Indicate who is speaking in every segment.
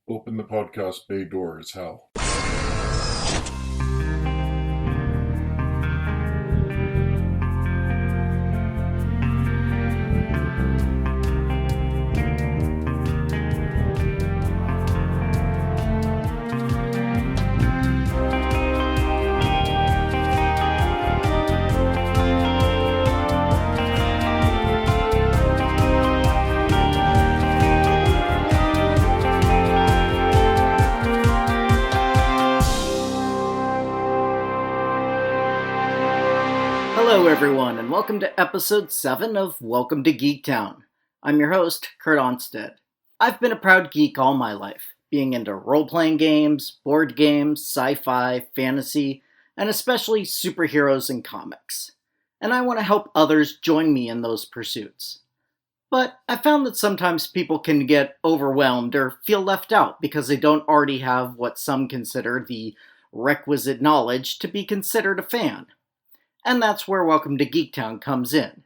Speaker 1: Open the podcast bay doors, Hal.
Speaker 2: Hello everyone, and welcome to episode 7 of Welcome to Geektown. I'm your host, Kurt Onstead. I've been a proud geek all my life, being into role-playing games, board games, sci-fi, fantasy, and especially superheroes and comics. And I want to help others join me in those pursuits. But I found that sometimes people can get overwhelmed or feel left out because they don't already have what some consider the requisite knowledge to be considered a fan. And that's where Welcome to Geektown comes in.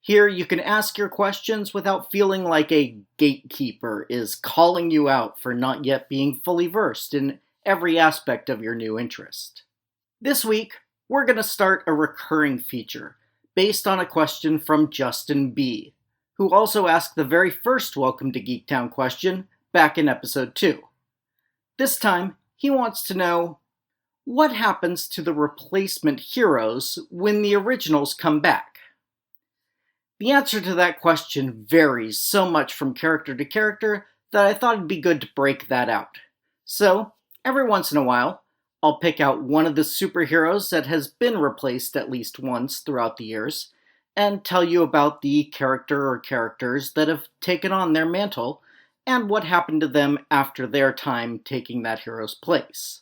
Speaker 2: Here you can ask your questions without feeling like a gatekeeper is calling you out for not yet being fully versed in every aspect of your new interest. This week, we're going to start a recurring feature based on a question from Justin B., who also asked the very first Welcome to Geektown question back in episode 2. This time, he wants to know, what happens to the replacement heroes when the originals come back? The answer to that question varies so much from character to character that I thought it'd be good to break that out. So, every once in a while, I'll pick out one of the superheroes that has been replaced at least once throughout the years, and tell you about the character or characters that have taken on their mantle, and what happened to them after their time taking that hero's place.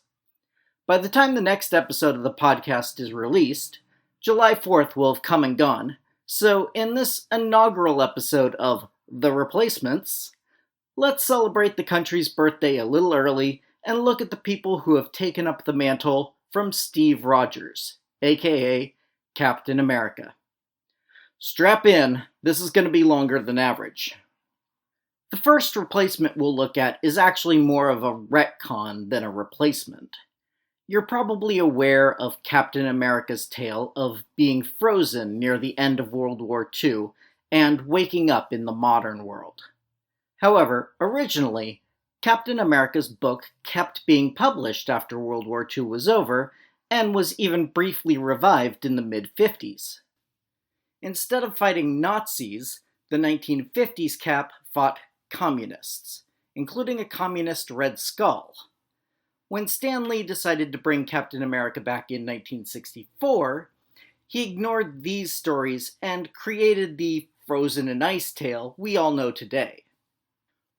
Speaker 2: By the time the next episode of the podcast is released, July 4th will have come and gone, so in this inaugural episode of The Replacements, let's celebrate the country's birthday a little early and look at the people who have taken up the mantle from Steve Rogers, aka Captain America. Strap in, this is going to be longer than average. The first replacement we'll look at is actually more of a retcon than a replacement. You're probably aware of Captain America's tale of being frozen near the end of World War II and waking up in the modern world. However, originally, Captain America's book kept being published after World War II was over and was even briefly revived in the mid-50s. Instead of fighting Nazis, the 1950s Cap fought communists, including a communist Red Skull. When Stan Lee decided to bring Captain America back in 1964, he ignored these stories and created the Frozen in Ice tale we all know today.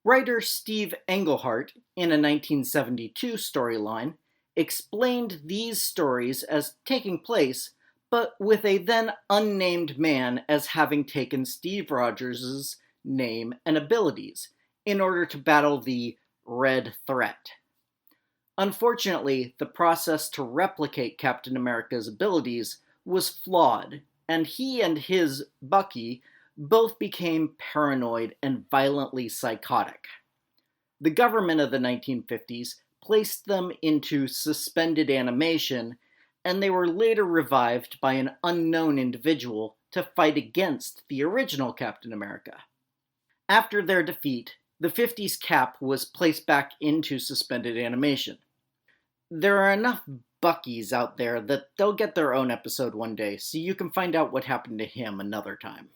Speaker 2: Writer Steve Englehart, in a 1972 storyline, explained these stories as taking place, but with a then unnamed man as having taken Steve Rogers' name and abilities in order to battle the Red Threat. Unfortunately, the process to replicate Captain America's abilities was flawed, and he and his Bucky both became paranoid and violently psychotic. The government of the 1950s placed them into suspended animation, and they were later revived by an unknown individual to fight against the original Captain America. After their defeat, the 50s Cap was placed back into suspended animation. There are enough Buckies out there that they'll get their own episode one day, so you can find out what happened to him another time.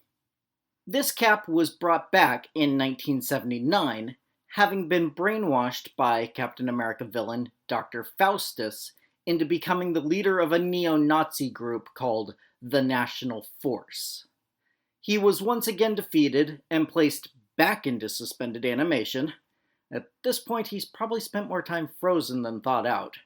Speaker 2: This Cap was brought back in 1979, having been brainwashed by Captain America villain Dr. Faustus into becoming the leader of a neo-Nazi group called the National Force. He was once again defeated and placed back into suspended animation. At this point, he's probably spent more time frozen than thawed out,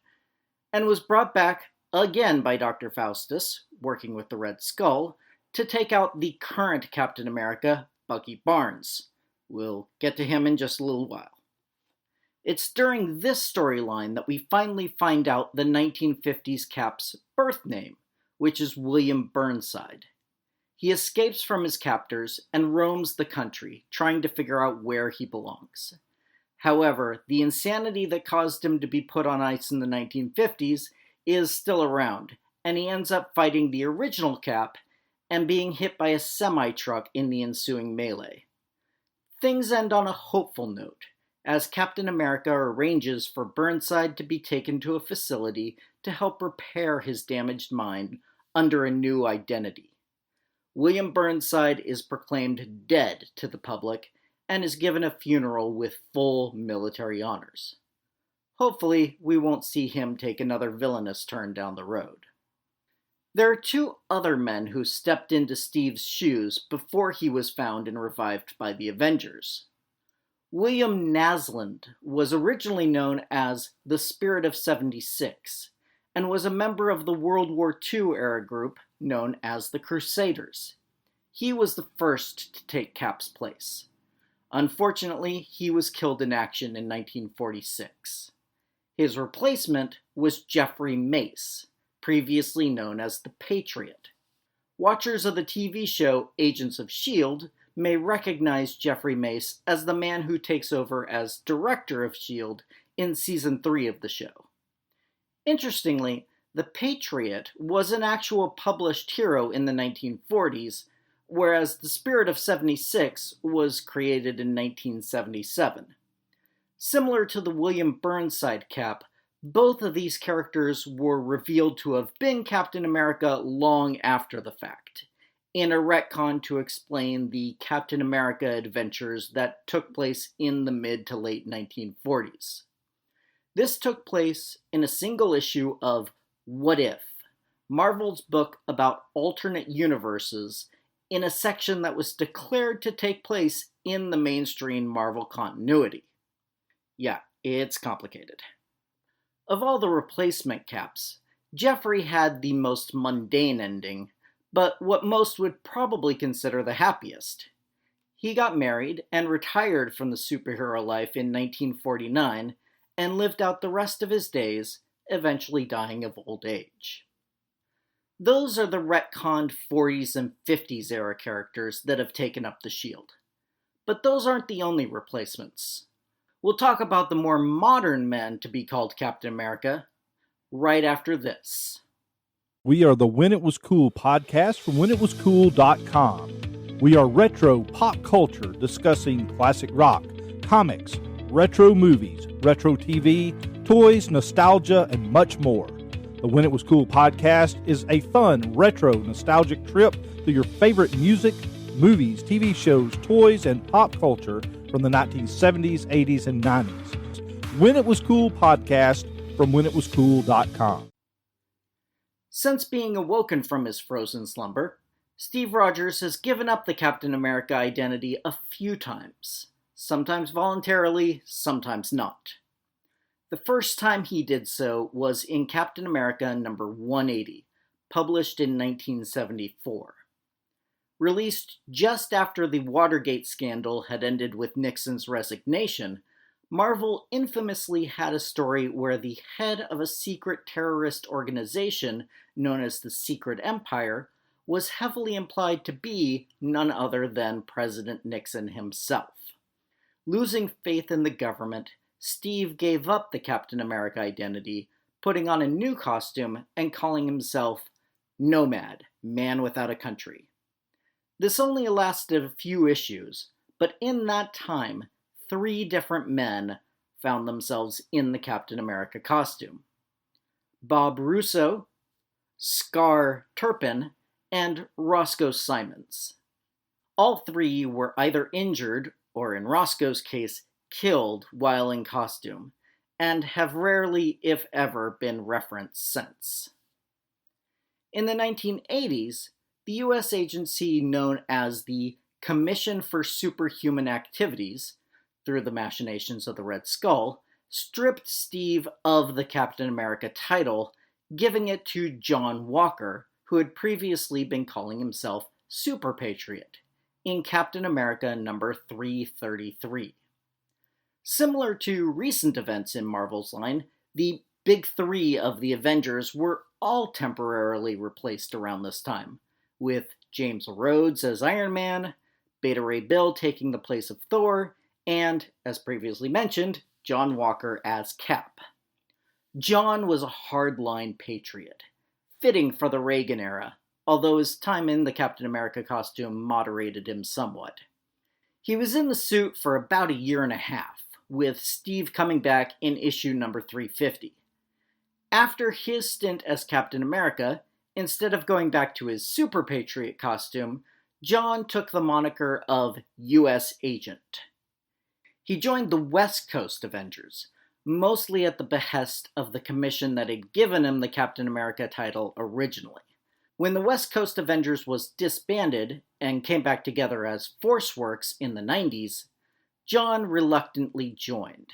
Speaker 2: and was brought back again by Dr. Faustus, working with the Red Skull, to take out the current Captain America, Bucky Barnes. We'll get to him in just a little while. It's during this storyline that we finally find out the 1950s Cap's birth name, which is William Burnside. He escapes from his captors and roams the country, trying to figure out where he belongs. However, the insanity that caused him to be put on ice in the 1950s is still around, and he ends up fighting the original Cap and being hit by a semi-truck in the ensuing melee. Things end on a hopeful note, as Captain America arranges for Burnside to be taken to a facility to help repair his damaged mind under a new identity. William Burnside is proclaimed dead to the public and is given a funeral with full military honors. Hopefully, we won't see him take another villainous turn down the road. There are two other men who stepped into Steve's shoes before he was found and revived by the Avengers. William Naslund was originally known as the Spirit of 76 and was a member of the World War II era group known as the Crusaders. He was the first to take Cap's place. Unfortunately, he was killed in action in 1946. His replacement was Jeffrey Mace, previously known as the Patriot. Watchers of the TV show Agents of S.H.I.E.L.D. may recognize Jeffrey Mace as the man who takes over as director of S.H.I.E.L.D. in Season 3 of the show. Interestingly, the Patriot was an actual published hero in the 1940s, whereas the Spirit of 76 was created in 1977. Similar to the William Burnside Cap, both of these characters were revealed to have been Captain America long after the fact, in a retcon to explain the Captain America adventures that took place in the mid to late 1940s. This took place in a single issue of What If?, Marvel's book about alternate universes, in a section that was declared to take place in the mainstream Marvel continuity. Yeah, it's complicated. Of all the replacement Caps, Jeffrey had the most mundane ending, but what most would probably consider the happiest. He got married and retired from the superhero life in 1949 and lived out the rest of his days, eventually dying of old age. Those are the retconned 40s and 50s era characters that have taken up the shield. But those aren't the only replacements. We'll talk about the more modern men to be called Captain America right after this.
Speaker 3: We are the When It Was Cool podcast from whenitwascool.com. We are retro pop culture discussing classic rock, comics, retro movies, retro TV, toys, nostalgia, and much more. The When It Was Cool podcast is a fun, retro, nostalgic trip through your favorite music, movies, TV shows, toys, and pop culture from the 1970s, 80s, and 90s. When It Was Cool podcast from whenitwascool.com.
Speaker 2: Since being awoken from his frozen slumber, Steve Rogers has given up the Captain America identity a few times, sometimes voluntarily, sometimes not. The first time he did so was in Captain America number 180, published in 1974. Released just after the Watergate scandal had ended with Nixon's resignation, Marvel infamously had a story where the head of a secret terrorist organization known as the Secret Empire was heavily implied to be none other than President Nixon himself. Losing faith in the government, Steve gave up the Captain America identity, putting on a new costume and calling himself Nomad, Man Without a Country. This only lasted a few issues, but in that time, 3 different men found themselves in the Captain America costume. Bob Russo, Scar Turpin, and Roscoe Simons. All 3 were either injured, or in Roscoe's case, killed while in costume, and have rarely, if ever, been referenced since. In the 1980s, the U.S. agency known as the Commission for Superhuman Activities, through the machinations of the Red Skull, stripped Steve of the Captain America title, giving it to John Walker, who had previously been calling himself Super Patriot, in Captain America number 333. Similar to recent events in Marvel's line, the Big 3 of the Avengers were all temporarily replaced around this time, with James Rhodes as Iron Man, Beta Ray Bill taking the place of Thor, and, as previously mentioned, John Walker as Cap. John was a hardline patriot, fitting for the Reagan era, although his time in the Captain America costume moderated him somewhat. He was in the suit for about a year and a half, with Steve coming back in issue number 350. After his stint as Captain America, instead of going back to his Super Patriot costume, John took the moniker of U.S. Agent. He joined the West Coast Avengers, mostly at the behest of the commission that had given him the Captain America title originally. When the West Coast Avengers was disbanded and came back together as ForceWorks in the 90s, John reluctantly joined.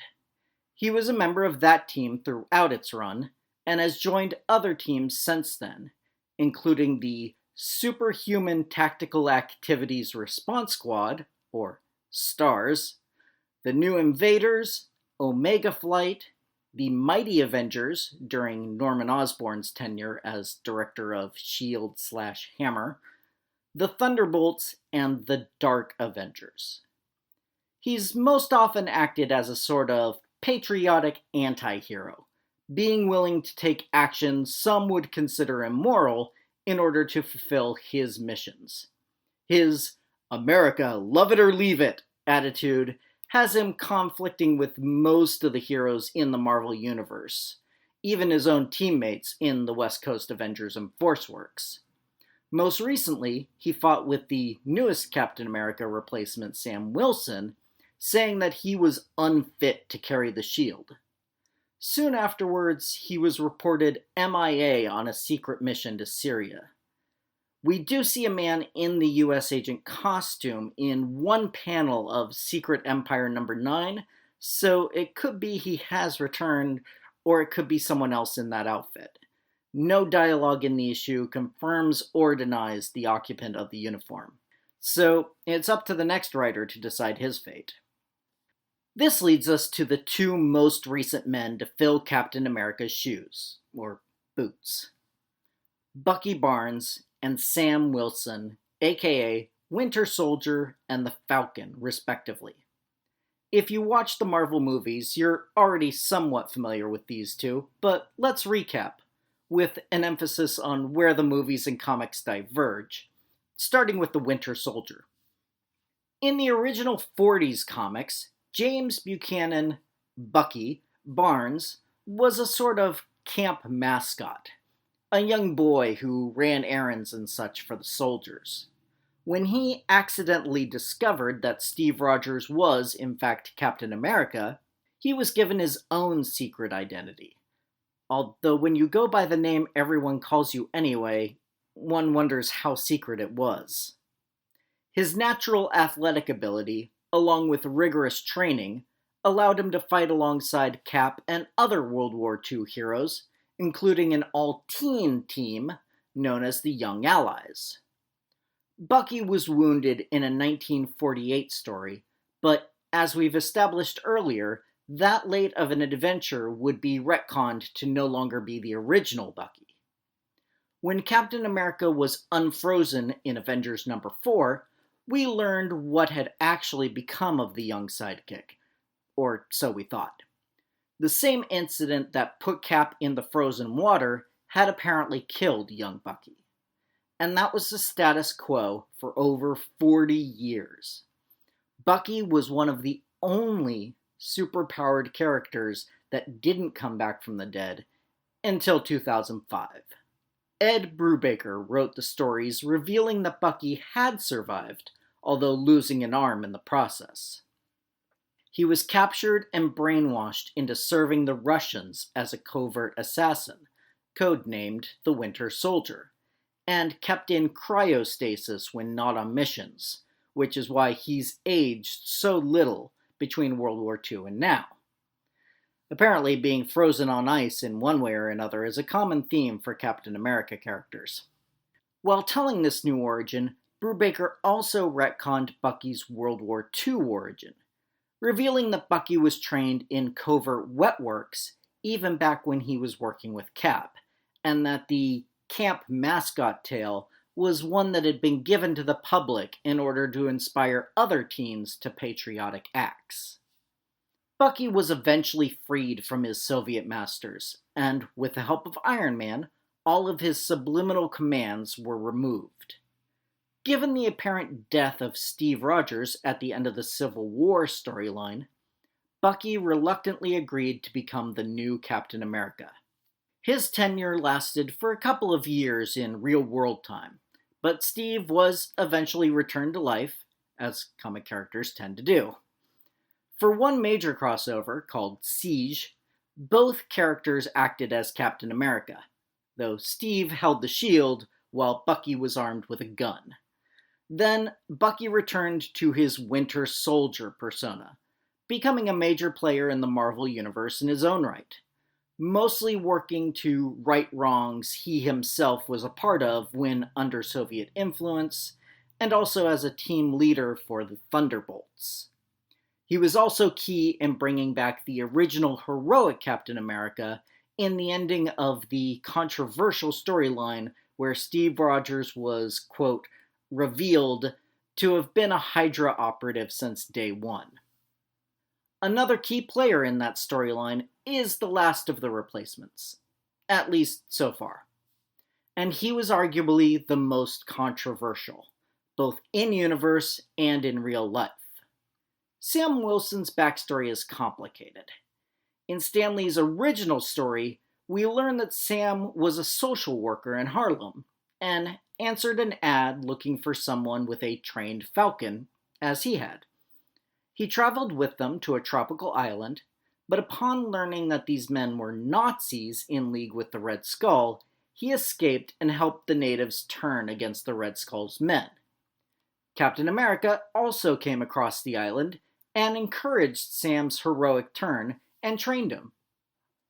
Speaker 2: He was a member of that team throughout its run, and has joined other teams since then, including the Superhuman Tactical Activities Response Squad, or STARS, the New Invaders, Omega Flight, the Mighty Avengers during Norman Osborn's tenure as director of S.H.I.E.L.D./Hammer, the Thunderbolts, and the Dark Avengers. He's most often acted as a sort of patriotic anti-hero, being willing to take action some would consider immoral in order to fulfill his missions. His America, love it or leave it attitude has him conflicting with most of the heroes in the Marvel Universe, even his own teammates in the West Coast Avengers and ForceWorks. Most recently, he fought with the newest Captain America replacement, Sam Wilson, saying that he was unfit to carry the shield. Soon afterwards, he was reported MIA on a secret mission to Syria. We do see a man in the U.S. Agent costume in one panel of Secret Empire number 9, so it could be he has returned, or it could be someone else in that outfit. No dialogue in the issue confirms or denies the occupant of the uniform, so it's up to the next writer to decide his fate. This leads us to the two most recent men to fill Captain America's shoes, or boots. Bucky Barnes and Sam Wilson, aka Winter Soldier and the Falcon, respectively. If you watch the Marvel movies, you're already somewhat familiar with these two, but let's recap, with an emphasis on where the movies and comics diverge, starting with the Winter Soldier. In the original 40s comics, James Buchanan, Bucky, Barnes, was a sort of camp mascot, a young boy who ran errands and such for the soldiers. When he accidentally discovered that Steve Rogers was, in fact, Captain America, he was given his own secret identity. Although when you go by the name everyone calls you anyway, one wonders how secret it was. His natural athletic ability, along with rigorous training, allowed him to fight alongside Cap and other World War II heroes, including an all-teen team known as the Young Allies. Bucky was wounded in a 1948 story, but as we've established earlier, that late of an adventure would be retconned to no longer be the original Bucky. When Captain America was unfrozen in Avengers number 4, we learned what had actually become of the young sidekick, or so we thought. The same incident that put Cap in the frozen water had apparently killed young Bucky. And that was the status quo for over 40 years. Bucky was one of the only superpowered characters that didn't come back from the dead until 2005. Ed Brubaker wrote the stories revealing that Bucky had survived, although losing an arm in the process. He was captured and brainwashed into serving the Russians as a covert assassin, codenamed the Winter Soldier, and kept in cryostasis when not on missions, which is why he's aged so little between World War II and now. Apparently, being frozen on ice in one way or another is a common theme for Captain America characters. While telling this new origin, Brubaker also retconned Bucky's World War II origin, revealing that Bucky was trained in covert wet works even back when he was working with Cap, and that the camp mascot tale was one that had been given to the public in order to inspire other teens to patriotic acts. Bucky was eventually freed from his Soviet masters, and with the help of Iron Man, all of his subliminal commands were removed. Given the apparent death of Steve Rogers at the end of the Civil War storyline, Bucky reluctantly agreed to become the new Captain America. His tenure lasted for a couple of years in real-world time, but Steve was eventually returned to life, as comic characters tend to do. For one major crossover, called Siege, both characters acted as Captain America, though Steve held the shield while Bucky was armed with a gun. Then, Bucky returned to his Winter Soldier persona, becoming a major player in the Marvel Universe in his own right, mostly working to right wrongs he himself was a part of when under Soviet influence, and also as a team leader for the Thunderbolts. He was also key in bringing back the original heroic Captain America in the ending of the controversial storyline where Steve Rogers was, quote, revealed to have been a Hydra operative since day one. Another key player in that storyline is the last of the replacements, at least so far. And he was arguably the most controversial, both in-universe and in real life. Sam Wilson's backstory is complicated. In Stan Lee's original story, we learn that Sam was a social worker in Harlem and answered an ad looking for someone with a trained falcon, as he had. He traveled with them to a tropical island, but upon learning that these men were Nazis in league with the Red Skull, he escaped and helped the natives turn against the Red Skull's men. Captain America also came across the island and encouraged Sam's heroic turn and trained him.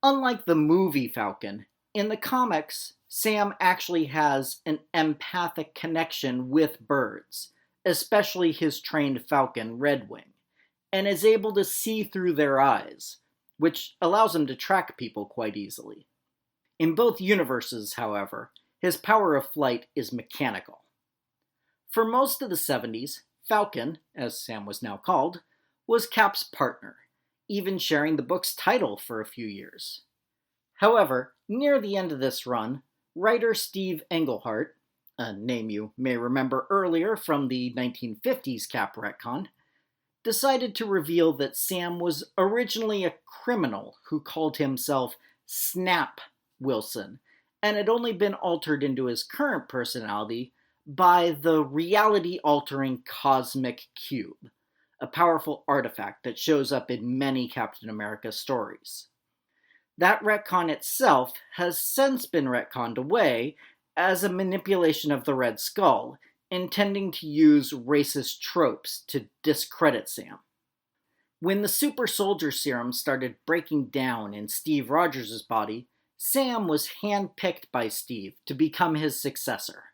Speaker 2: Unlike the movie Falcon, in the comics, Sam actually has an empathic connection with birds, especially his trained falcon Redwing, and is able to see through their eyes, which allows him to track people quite easily. In both universes, however, his power of flight is mechanical. For most of the 70s, Falcon, as Sam was now called, was Cap's partner, even sharing the book's title for a few years. However, near the end of this run, writer Steve Englehart, a name you may remember earlier from the 1950s Cap retcon, decided to reveal that Sam was originally a criminal who called himself Snap Wilson, and had only been altered into his current personality by the reality-altering Cosmic Cube, a powerful artifact that shows up in many Captain America stories. That retcon itself has since been retconned away as a manipulation of the Red Skull, intending to use racist tropes to discredit Sam. When the super soldier serum started breaking down in Steve Rogers' body, Sam was handpicked by Steve to become his successor.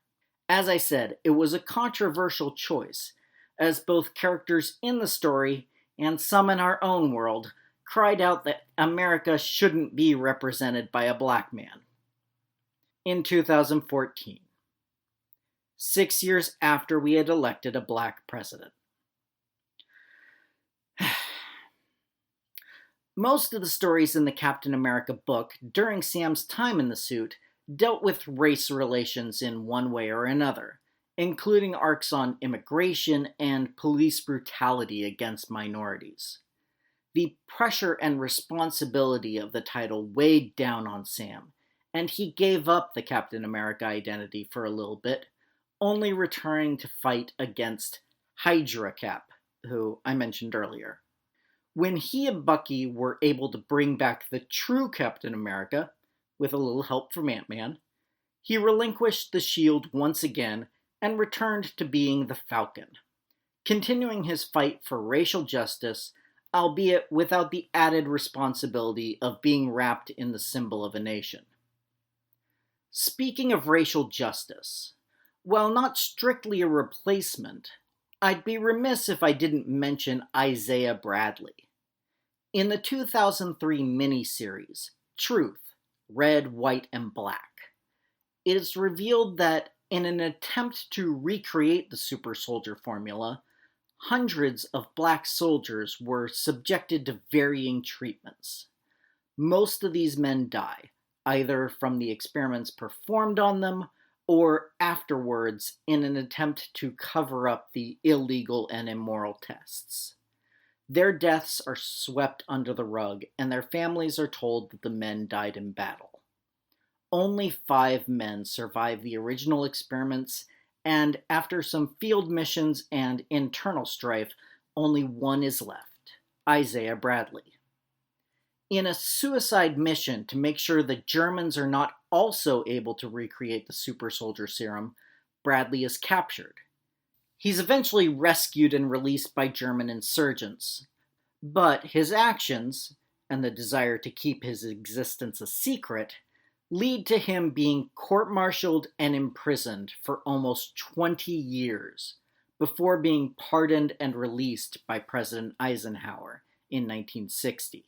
Speaker 2: As I said, it was a controversial choice, as both characters in the story and some in our own world cried out that America shouldn't be represented by a black man. In 2014, 6 years after we had elected a black president. Most of the stories in the Captain America book during Sam's time in the suit dealt with race relations in one way or another, including arcs on immigration and police brutality against minorities. The pressure and responsibility of the title weighed down on Sam, and he gave up the Captain America identity for a little bit, only returning to fight against Hydra Cap, who I mentioned earlier. When he and Bucky were able to bring back the true Captain America, with a little help from Ant-Man, he relinquished the shield once again and returned to being the Falcon, continuing his fight for racial justice, albeit without the added responsibility of being wrapped in the symbol of a nation. Speaking of racial justice, while not strictly a replacement, I'd be remiss if I didn't mention Isaiah Bradley. In the 2003 miniseries, Truth, Red, White, and Black, it is revealed that In an attempt to recreate the super soldier formula, hundreds of black soldiers were subjected to varying treatments. Most of these men die, either from the experiments performed on them or afterwards in an attempt to cover up the illegal and immoral tests. Their deaths are swept under the rug, and their families are told that the men died in battle. Only 5 men survived the original experiments, and after some field missions and internal strife, only one is left, Isaiah Bradley. In a suicide mission to make sure the Germans are not also able to recreate the super soldier serum, Bradley is captured. He's eventually rescued and released by German insurgents, but his actions, and the desire to keep his existence a secret, lead to him being court-martialed and imprisoned for almost 20 years before being pardoned and released by President Eisenhower in 1960.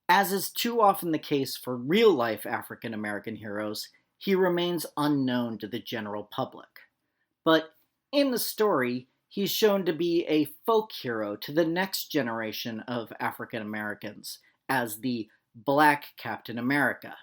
Speaker 2: As is too often the case for real-life African-American heroes, he remains unknown to the general public. But in the story, he's shown to be a folk hero to the next generation of African-Americans as the Black Captain America.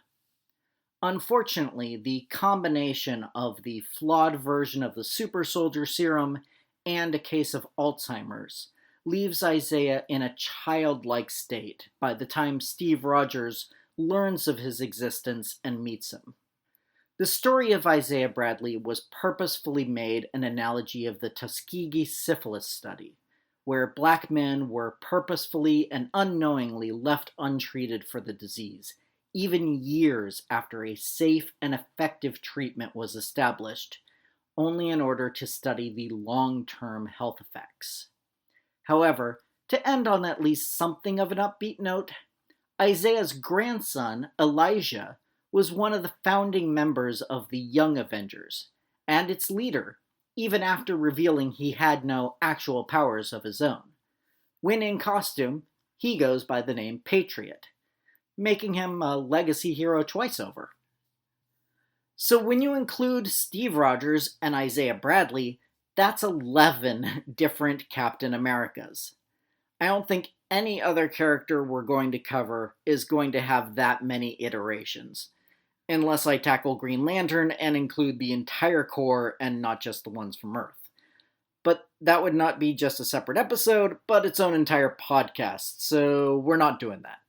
Speaker 2: Unfortunately, the combination of the flawed version of the super soldier serum and a case of Alzheimer's leaves Isaiah in a childlike state by the time Steve Rogers learns of his existence and meets him. The story of Isaiah Bradley was purposefully made an analogy of the Tuskegee syphilis study, where black men were purposefully and unknowingly left untreated for the disease, even years after a safe and effective treatment was established, only in order to study the long-term health effects. However, to end on at least something of an upbeat note, Isaiah's grandson, Elijah, was one of the founding members of the Young Avengers, and its leader, even after revealing he had no actual powers of his own. When in costume, he goes by the name Patriot, making him a legacy hero twice over. So when you include Steve Rogers and Isaiah Bradley, that's 11 different Captain Americas. I don't think any other character we're going to cover is going to have that many iterations, unless I tackle Green Lantern and include the entire Corps and not just the ones from Earth. But that would not be just a separate episode, but its own entire podcast, so we're not doing that.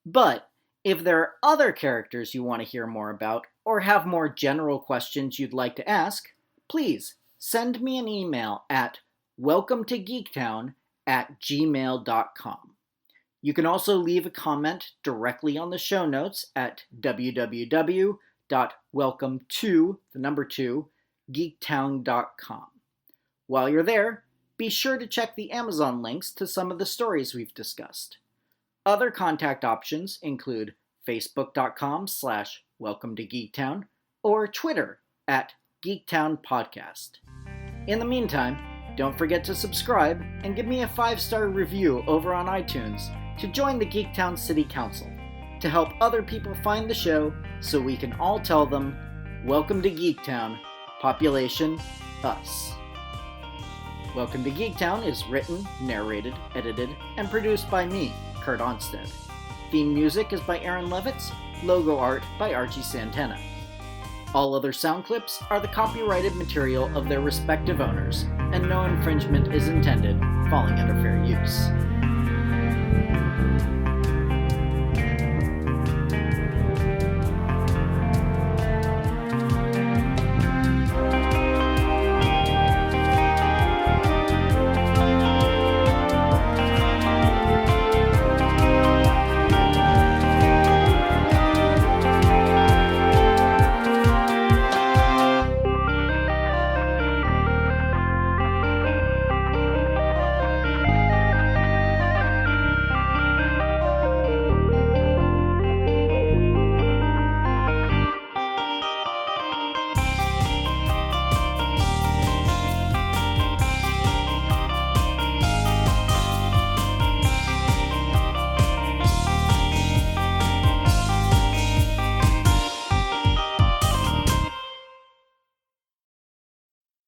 Speaker 2: But if there are other characters you want to hear more about, or have more general questions you'd like to ask, please send me an email at welcometogeektown@gmail.com. You can also leave a comment directly on the show notes at www.welcome2geektown.com. While you're there, be sure to check the Amazon links to some of the stories we've discussed. Other contact options include facebook.com/welcometogeektown or Twitter @geektownpodcast. In the meantime, don't forget to subscribe and give me a 5-star review over on iTunes to join the Geektown City Council to help other people find the show so we can all tell them, "Welcome to Geektown, population us." Welcome to Geektown is written, narrated, edited, and produced by me, Kurt Onstead. Theme music is by Aaron Levitz, logo art by Archie Santana. All other sound clips are the copyrighted material of their respective owners, and no infringement is intended, falling under fair use.